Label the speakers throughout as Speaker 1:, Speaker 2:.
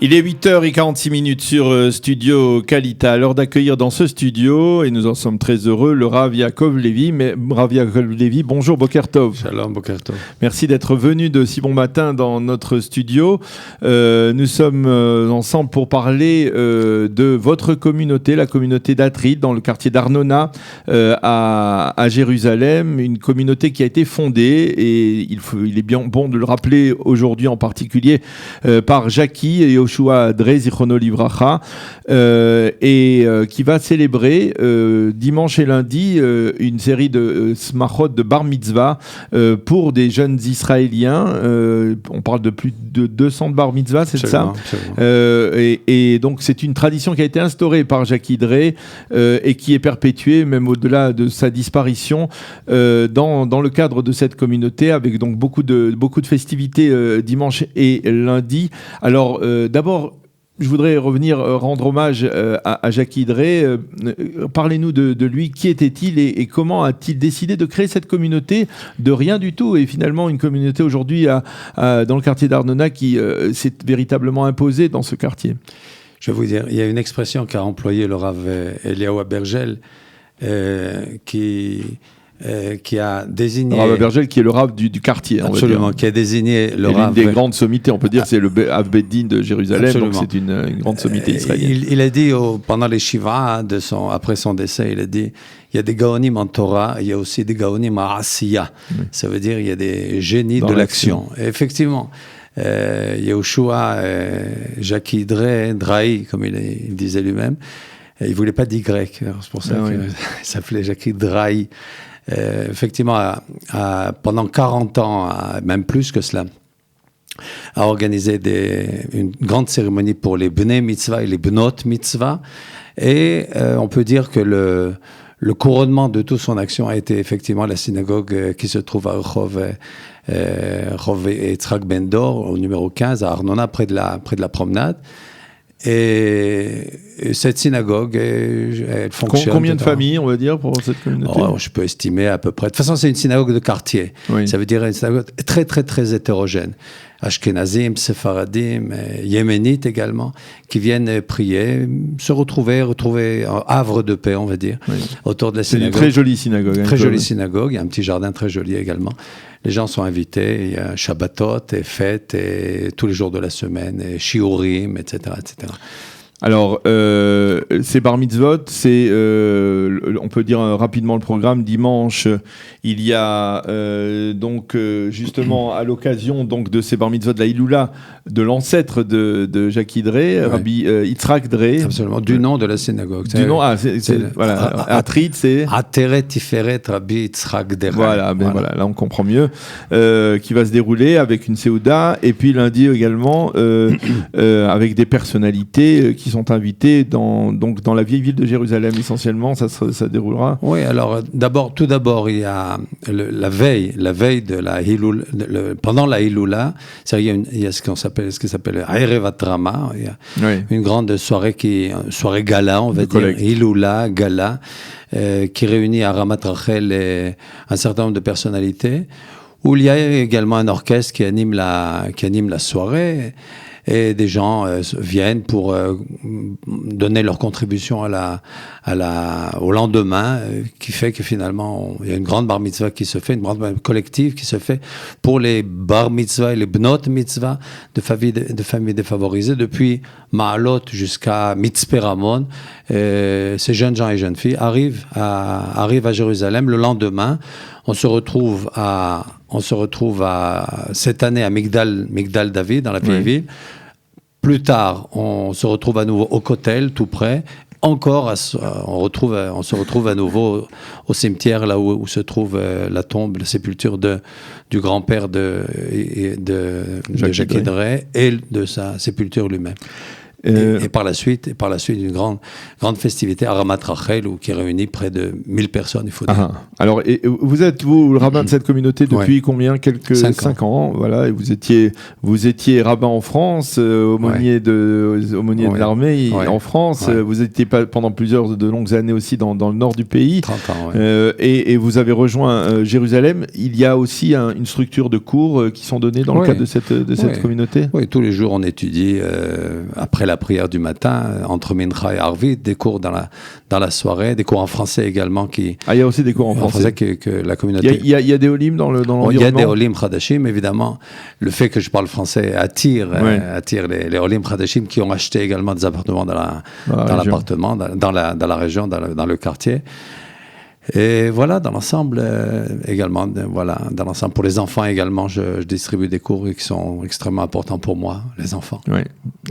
Speaker 1: Il est 8h46 sur Studio Kalita. À l'heure d'accueillir dans ce studio, et nous en sommes très heureux, le Rav Yaakov Levi. Rav Yaakov Levi, bonjour, Boker Tov.
Speaker 2: Shalom, Boker Tov.
Speaker 1: Merci d'être venu de si bon matin dans notre studio. Nous sommes ensemble pour parler de votre communauté, la communauté d'Atrid, dans le quartier d'Arnona, à Jérusalem. Une communauté qui a été fondée, et il est bien bon de le rappeler aujourd'hui en particulier, par Jackie et Yoshua Drey, Zichrono Livracha, et qui va célébrer dimanche et lundi une série de smachot, de bar mitzvah, pour des jeunes Israéliens. On parle de plus de 200 bar mitzvah, c'est ça et donc c'est une tradition qui a été instaurée par Jackie Drey et qui est perpétuée même au-delà de sa disparition dans le cadre de cette communauté, avec donc beaucoup de festivités dimanche et lundi. Alors d'abord, je voudrais rendre hommage à Jackie Drey. Parlez-nous de lui. Qui était-il et comment a-t-il décidé de créer cette communauté de rien du tout, et finalement une communauté aujourd'hui dans le quartier d'Arnona qui s'est véritablement imposée dans ce quartier?
Speaker 2: Je vais vous dire, il y a une expression qu'a employée le Rav Eliyahu Abergel qui a désigné...
Speaker 1: Rav Abergel, qui est le Rav du quartier.
Speaker 2: Absolument, qui a désigné le Rav...
Speaker 1: L'une des grandes sommités, on peut dire, c'est le Av Beddin de Jérusalem. Absolument. Donc c'est une grande sommité israélienne.
Speaker 2: Il a dit, pendant les Shiva, après son décès, il a dit, il y a des Gaonim en Torah, il y a aussi des Gaonim en Asiya. Ça veut dire, il y a des génies de l'action. Et effectivement, Yehoshua, Jackie Drey, comme il disait lui-même, il ne voulait pas d'Y, c'est pour ça qu'il s'appelait Jackie Drey. Effectivement, pendant 40 ans, même plus que cela, a organisé une grande cérémonie pour les Bnei Mitzvah et les Bnot Mitzvah. Et on peut dire que le couronnement de toute son action a été effectivement la synagogue qui se trouve à Rehov Yitzhak Ben Dor, au numéro 15, à Arnona, près de la promenade. Et cette synagogue, elle fonctionne.
Speaker 1: Combien de familles, on va dire, pour cette communauté?
Speaker 2: Je peux estimer à peu près. De toute façon, c'est une synagogue de quartier. Oui. Ça veut dire une synagogue très, très, très hétérogène. Ashkenazim, Sephardim, Yéménites également, qui viennent prier, se retrouver un havre de paix, on va dire, autour de la synagogue.
Speaker 1: C'est une très jolie synagogue.
Speaker 2: Très jolie synagogue, il y a un petit jardin très joli également. Les gens sont invités, il y a Shabbatot et fêtes, et tous les jours de la semaine, et Shiurim, etc., etc.
Speaker 1: Alors, ces bar mitzvot, on peut dire rapidement le programme. Dimanche, il y a donc justement à l'occasion donc de ces bar mitzvot de la Hiloula, de l'ancêtre de Jackie Drey, Rabbi Yitzhak Drey.
Speaker 2: Absolument, du nom de la synagogue.
Speaker 1: Voilà, Atrid, c'est
Speaker 2: Ateret Tiferet Rabbi Yitzhak Drey.
Speaker 1: Voilà, là on comprend mieux. Qui va se dérouler avec une Séouda, et puis lundi également avec des personnalités qui sont invités dans la vieille ville de Jérusalem essentiellement. Ça déroulera.
Speaker 2: Oui, alors tout d'abord il y a la veille de la Hiloula, pendant la Hiloula, il y a ce qui s'appelle Erev Hatrama, il y a une grande soirée soirée gala, on va dire, Hiloula, gala, qui réunit à Ramat Rachel un certain nombre de personnalités, où il y a également un orchestre qui anime la soirée. Et des gens viennent pour donner leur contribution au lendemain, qui fait que finalement, il y a une grande bar mitzvah qui se fait, une grande collective qui se fait pour les bar mitzvah et les bnot mitzvah de familles défavorisées, depuis Ma'alot jusqu'à Mitzpe Ramon. Ces jeunes gens et jeunes filles arrivent à Jérusalem le lendemain. On se retrouve cette année à Migdal David, dans la vieille ville. Plus tard, on se retrouve à nouveau au Kotel, tout près. Encore, on se retrouve à nouveau au cimetière, là où se trouve la tombe, la sépulture du grand-père de Jackie Drey et de sa sépulture lui-même. Et par la suite, une grande festivité à Ramat Rachel qui réunit près de 1000 personnes, il faut dire.
Speaker 1: Alors, vous êtes, le rabbin de cette communauté depuis combien? Quelques 5 ans. Voilà, et vous étiez rabbin en France, aumônier de l'armée en France. Vous étiez pendant de longues années aussi dans le nord du pays.
Speaker 2: 30 ans,
Speaker 1: et vous avez rejoint Jérusalem. Il y a aussi une structure de cours qui sont donnés dans le cadre de cette communauté?
Speaker 2: Oui, tous les jours on étudie après la prière du matin, entre Mincha et Arvit, des cours dans la soirée, des cours en français également. Il
Speaker 1: y a aussi des cours en français
Speaker 2: que la communauté...
Speaker 1: Il y a des Olim dans l'environnement?
Speaker 2: Il y a des Olim Chadashim, évidemment. Le fait que je parle français attire les Olim Chadashim qui ont acheté également des appartements dans la région, dans le quartier. Et voilà, dans l'ensemble également, dans l'ensemble pour les enfants également, je distribue des cours qui sont extrêmement importants pour moi, les enfants.
Speaker 1: Oui,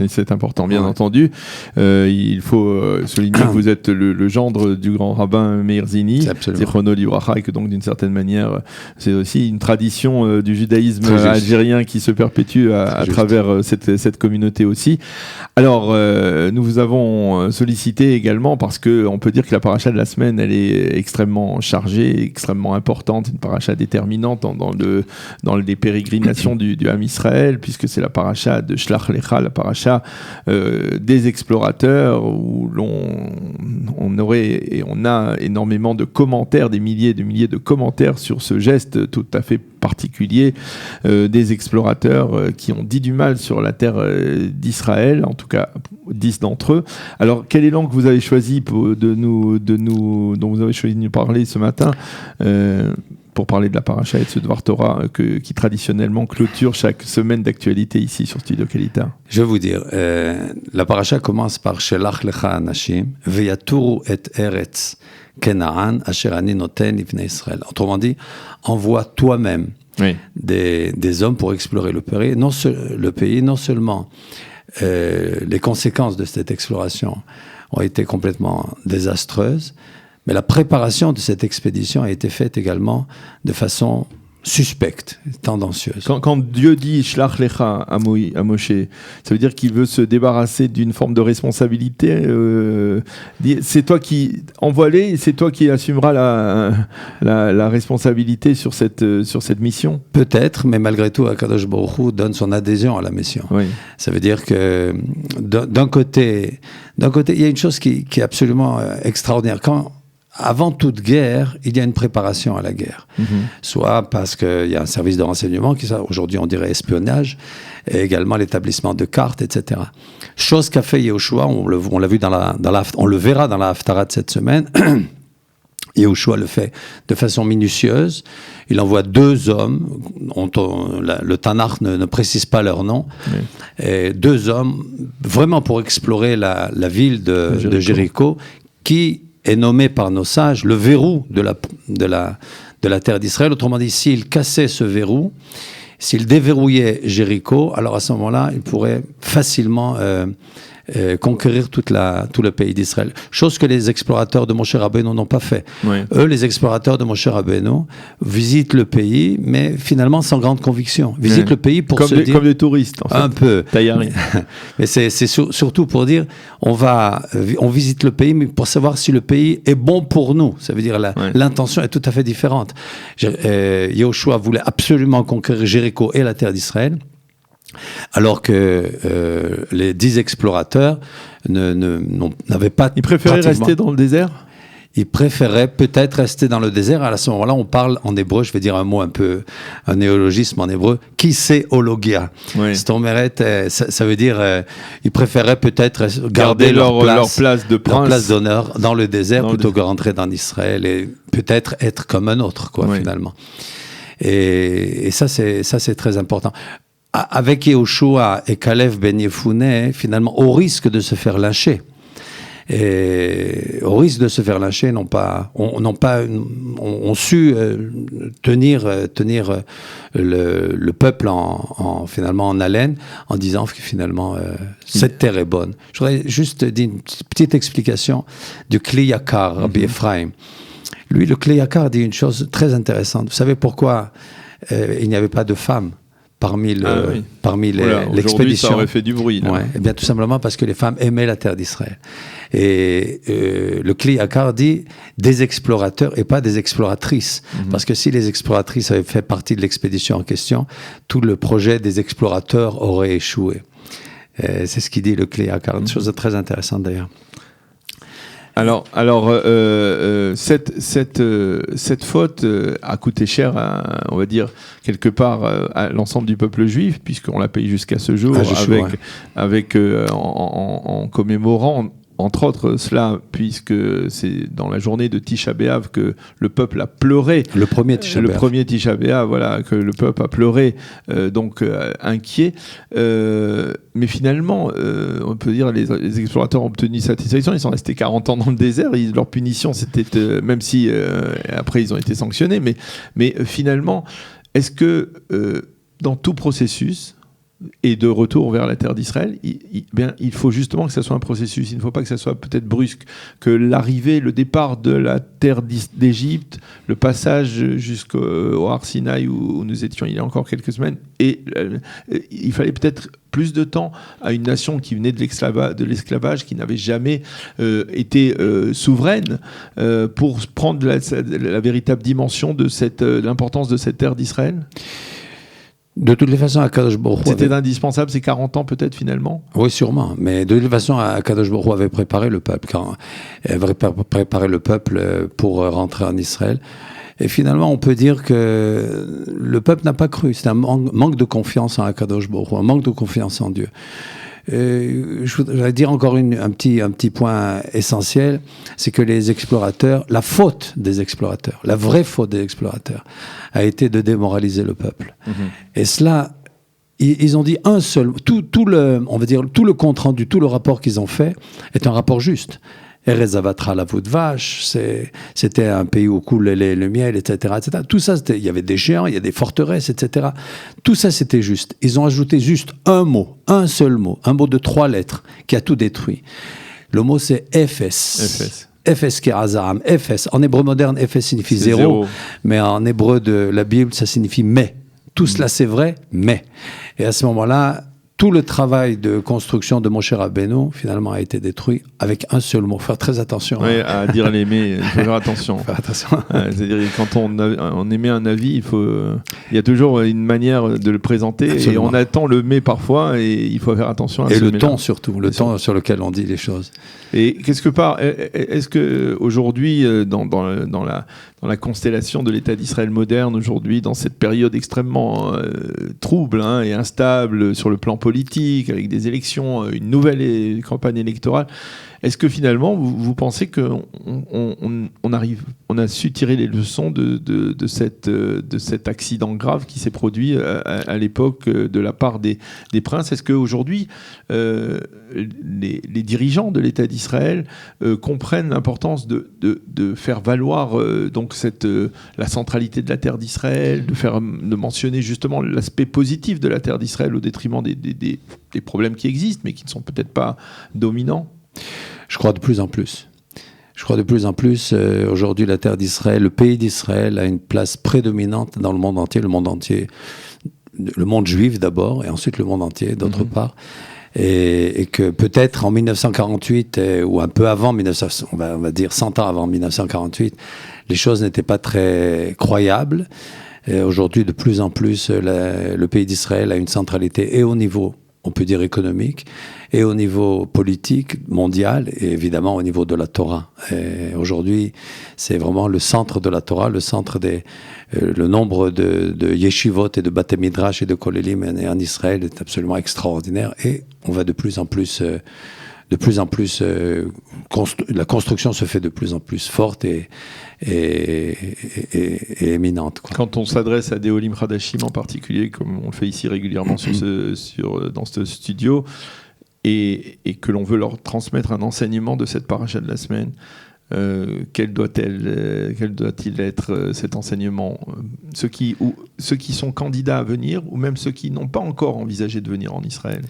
Speaker 1: et c'est important, bien entendu. Il faut souligner que vous êtes le gendre du grand rabbin Meir Zini, Zichrono Livracha, et que donc d'une certaine manière, c'est aussi une tradition du judaïsme algérien qui se perpétue à travers cette communauté aussi. Alors, nous vous avons sollicité également parce qu'on peut dire que la paracha de la semaine, elle est extrêmement chargée, extrêmement importante, une paracha déterminante dans les pérégrinations du Ham Israël, puisque c'est la paracha de Shlach Lecha, la paracha des explorateurs, où on a énormément de commentaires, des milliers de commentaires sur ce geste tout à fait particulier des explorateurs qui ont dit du mal sur la terre d'Israël, en tout cas 10 d'entre eux. Alors, quelle est l'angle que vous avez choisi dont vous avez choisi de nous parler ce matin pour parler de la paracha et de ce Dvar Torah qui traditionnellement clôture chaque semaine d'actualité ici sur Studio Kalita?
Speaker 2: Je vais vous dire, la paracha commence par Shelach lecha anashim veyaturu et eretz Kenaan asher ani noten livnei Israël. Autrement dit, envoie toi-même des hommes pour explorer le pays. Non seulement les conséquences de cette exploration ont été complètement désastreuses, mais la préparation de cette expédition a été faite également de façon suspecte, tendancieuse.
Speaker 1: Quand Dieu dit Shlach Lecha à Moshe, ça veut dire qu'il veut se débarrasser d'une forme de responsabilité. C'est toi qui envoie-les, c'est toi qui assumeras la responsabilité sur cette mission.
Speaker 2: Peut-être, mais malgré tout, Akadosh Baruch Hu donne son adhésion à la mission. Oui. Ça veut dire que d'un côté, il y a une chose qui est absolument extraordinaire. Avant toute guerre, il y a une préparation à la guerre. Soit parce qu'il y a un service de renseignement, aujourd'hui on dirait espionnage, et également l'établissement de cartes, etc. Chose qu'a fait Yehoshua, on l'a vu on le verra dans la Haftarah de cette semaine. Yehoshua le fait de façon minutieuse. Il envoie 2 hommes, le Tanakh ne précise pas leur nom, et 2 hommes vraiment pour explorer la ville de Jéricho, qui est nommé par nos sages le verrou de la terre d'Israël. Autrement dit, s'il cassait ce verrou, s'il déverrouillait Jéricho, alors à ce moment-là, il pourrait facilement conquérir tout le pays d'Israël. Chose que les explorateurs de Moshe Rabbeinu n'ont pas fait. Oui. Eux, les explorateurs de Moshe Rabbeinu visitent le pays, mais finalement sans grande conviction. Visitent le pays pour se dire...
Speaker 1: Comme des touristes, en fait.
Speaker 2: Un peu.
Speaker 1: Taïari.
Speaker 2: Mais c'est surtout pour dire, on visite le pays, mais pour savoir si le pays est bon pour nous. Ça veut dire l'intention est tout à fait différente. Yehoshua voulait absolument conquérir Jéricho et la terre d'Israël, alors que les 10 explorateurs n'avaient pas...
Speaker 1: Ils préféraient rester dans le désert ?
Speaker 2: Ils préféraient peut-être rester dans le désert. À ce moment-là, on parle en hébreu, je vais dire un néologisme en hébreu, kisehologia. Oui. Ça veut dire, ils préféraient peut-être garder leur place de prince, leur place d'honneur dans le désert plutôt que rentrer dans Israël et peut-être être comme un autre, finalement. Et ça, c'est très important. Avec Yehoshua et Kalev ben Yefouné, finalement, au risque de se faire lyncher, ont su tenir le peuple finalement en haleine, en disant que finalement cette terre est bonne. Je voudrais juste dire une petite explication du Kli Yakar, Rabbi Ephraim. Le Kli Yakar dit une chose très intéressante. Vous savez pourquoi il n'y avait pas de femmes parmi
Speaker 1: l'expédition.
Speaker 2: l'expédition.
Speaker 1: Ça aurait fait du bruit.
Speaker 2: Ouais, et bien tout simplement parce que les femmes aimaient la terre d'Israël. Et le Kli Yakar dit des explorateurs et pas des exploratrices. Parce que si les exploratrices avaient fait partie de l'expédition en question, tout le projet des explorateurs aurait échoué. C'est ce qu'il dit le Kli Yakar. Une chose très intéressante d'ailleurs.
Speaker 1: Alors, cette faute a coûté cher, on va dire, quelque part à l'ensemble du peuple juif, puisqu'on la paye jusqu'à ce jour, en commémorant, entre autres, cela, puisque c'est dans la journée de Tisha B'Av que le peuple a pleuré.
Speaker 2: Le premier Tisha B'Av.
Speaker 1: Le premier Tisha B'Av, voilà, que le peuple a pleuré, inquiet. Mais finalement, on peut dire les explorateurs ont obtenu satisfaction. Ils sont restés 40 ans dans le désert. Leur punition, c'était, même si après ils ont été sanctionnés, mais finalement, est-ce que dans tout processus et de retour vers la terre d'Israël, il faut justement que ça soit un processus. Il ne faut pas que ça soit peut-être brusque, que l'arrivée, le départ de la terre d'Égypte, le passage jusqu'au Har Sinaï où nous étions il y a encore quelques semaines, et il fallait peut-être plus de temps à une nation qui venait de l'esclavage, qui n'avait jamais été souveraine, pour prendre la véritable dimension de l'importance de cette terre d'Israël.
Speaker 2: De toutes les façons, Akadosh Baruch Hu
Speaker 1: c'était indispensable, ces 40 ans peut-être finalement.
Speaker 2: Oui, sûrement. Mais de toute façon, Akadosh Baruch Hu avait préparé le peuple, pour rentrer en Israël. Et finalement, on peut dire que le peuple n'a pas cru. C'est un manque de confiance en Akadosh Baruch Hu, un manque de confiance en Dieu. Je voudrais dire encore un petit point essentiel, c'est que les explorateurs, la faute des explorateurs, la vraie faute des explorateurs, a été de démoraliser le peuple. Et cela, ils ont dit tout le compte rendu, tout le rapport qu'ils ont fait est un rapport juste. Erez Zavatra, la voûte vache, c'était un pays où coule le miel, etc., etc. Tout ça, il y avait des géants, il y a des forteresses, etc. Tout ça, c'était juste. Ils ont ajouté juste un seul mot, un mot de 3 lettres qui a tout détruit. Le mot, c'est Ephes. Ephes Kerazam. Ephes. En hébreu moderne, Ephes signifie zéro, mais en hébreu de la Bible, ça signifie mais. Tout cela, c'est vrai, mais. Et à ce moment-là, tout le travail de construction de Moshe Rabbeinu, finalement, a été détruit avec un seul mot. Faire très attention.
Speaker 1: Oui, à dire les mais, il faut faire attention. C'est-à-dire, quand on émet un avis, il y a toujours une manière de le présenter. Absolument. Et on attend le mais parfois, et il faut faire attention à
Speaker 2: ce mais-là. Et le ton surtout, le ton sur lequel on dit les choses.
Speaker 1: Et quelque part, est-ce qu'aujourd'hui, dans la constellation de l'État d'Israël moderne, aujourd'hui, dans cette période extrêmement trouble et instable sur le plan politique, avec des élections, une nouvelle campagne électorale, est-ce que finalement, vous pensez qu'on a su tirer les leçons de cet accident grave qui s'est produit à l'époque de la part des princes? Est-ce qu'aujourd'hui, les dirigeants de l'État d'Israël comprennent l'importance de faire valoir donc la centralité de la terre d'Israël, de mentionner justement l'aspect positif de la terre d'Israël au détriment des problèmes qui existent, mais qui ne sont peut-être pas dominants?
Speaker 2: Je crois de plus en plus. Aujourd'hui, la terre d'Israël, le pays d'Israël a une place prédominante dans le monde entier, le monde juif d'abord, et ensuite le monde entier d'autre part. Et que peut-être en 1948, ou un peu avant, on va dire 100 ans avant 1948, les choses n'étaient pas très croyables. Et aujourd'hui, de plus en plus, le pays d'Israël a une centralité et au niveau, on peut dire économique, et au niveau politique, mondial, et évidemment au niveau de la Torah. Et aujourd'hui, c'est vraiment le centre de la Torah, le centre le nombre de yeshivot et de bate midrash et de kolélim en Israël est absolument extraordinaire, et on va de plus en plus, la construction se fait de plus en plus forte et éminente. Quoi.
Speaker 1: Quand on s'adresse à des Olim Hadashim en particulier, comme on le fait ici régulièrement dans ce studio, et que l'on veut leur transmettre un enseignement de cette paracha de la semaine, quel doit-il être cet enseignement? Ceux qui sont candidats à venir, ou même ceux qui n'ont pas encore envisagé de venir en Israël?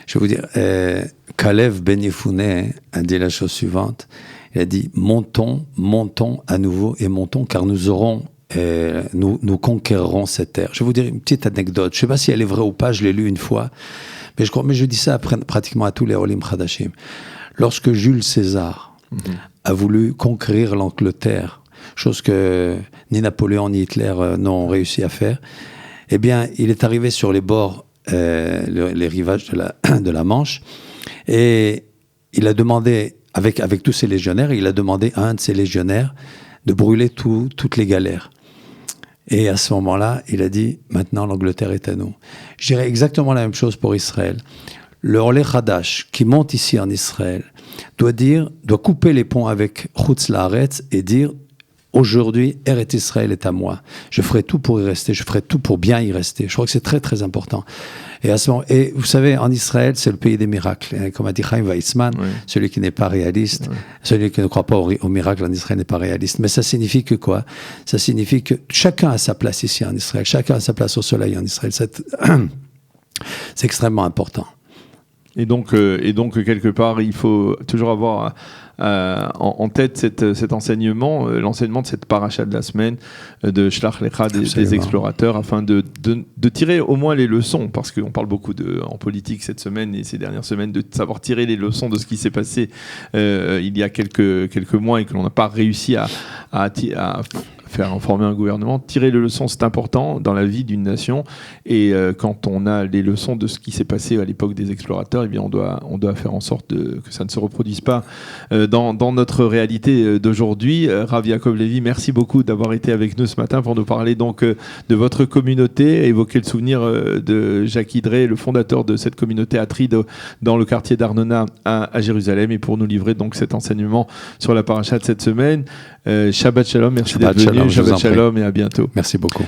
Speaker 2: Je vais vous dire, Kalev Ben Yefuneh a dit la chose suivante. Il a dit, montons à nouveau et montons, car nous aurons nous conquérerons cette terre. Je vais vous dire une petite anecdote. Je ne sais pas si elle est vraie ou pas, je l'ai lue une fois, mais je dis ça pratiquement à tous les Olim Chadashim. Lorsque Jules César a voulu conquérir l'Angleterre, chose que ni Napoléon ni Hitler n'ont réussi à faire, eh bien, il est arrivé sur les bords, les rivages de la Manche, et il a demandé, avec tous ses légionnaires, il a demandé à un de ses légionnaires de brûler toutes les galères. Et à ce moment-là, il a dit, maintenant l'Angleterre est à nous. Je dirais exactement la même chose pour Israël. Le Olé Hadash, qui monte ici en Israël, doit couper les ponts avec Chutz Laaretz et dire, aujourd'hui, Eretz Israël est à moi. Je ferai tout pour y rester, je ferai tout pour bien y rester. Je crois que c'est très, très important. Et vous savez, en Israël, c'est le pays des miracles. Hein, comme a dit Chaim Weizmann, celui qui n'est pas réaliste, celui qui ne croit pas au miracle en Israël n'est pas réaliste. Mais ça signifie que quoi? Ça signifie que chacun a sa place ici en Israël, chacun a sa place au soleil en Israël. C'est extrêmement important.
Speaker 1: Et donc, quelque part, il faut toujours avoir en tête cet enseignement, l'enseignement de cette paracha de la semaine, de Shlach Lecha des explorateurs, afin de tirer au moins les leçons, parce qu'on parle beaucoup en politique cette semaine et ces dernières semaines, de savoir tirer les leçons de ce qui s'est passé il y a quelques mois et que l'on n'a pas réussi à faire former un gouvernement. Tirer les leçons, c'est important dans la vie d'une nation, et quand on a les leçons de ce qui s'est passé à l'époque des explorateurs, eh bien on doit faire en sorte que ça ne se reproduise pas dans notre réalité d'aujourd'hui. Rav Yaakov Levi, merci beaucoup d'avoir été avec nous ce matin pour nous parler donc de votre communauté, évoquer le souvenir de Jacques Idré, le fondateur de cette communauté Atride dans le quartier d'Arnona à Jérusalem, et pour nous livrer donc cet enseignement sur la paracha de cette semaine. Shabbat Shalom, merci d'être venu. Shabbat Shalom et à bientôt.
Speaker 2: Merci beaucoup.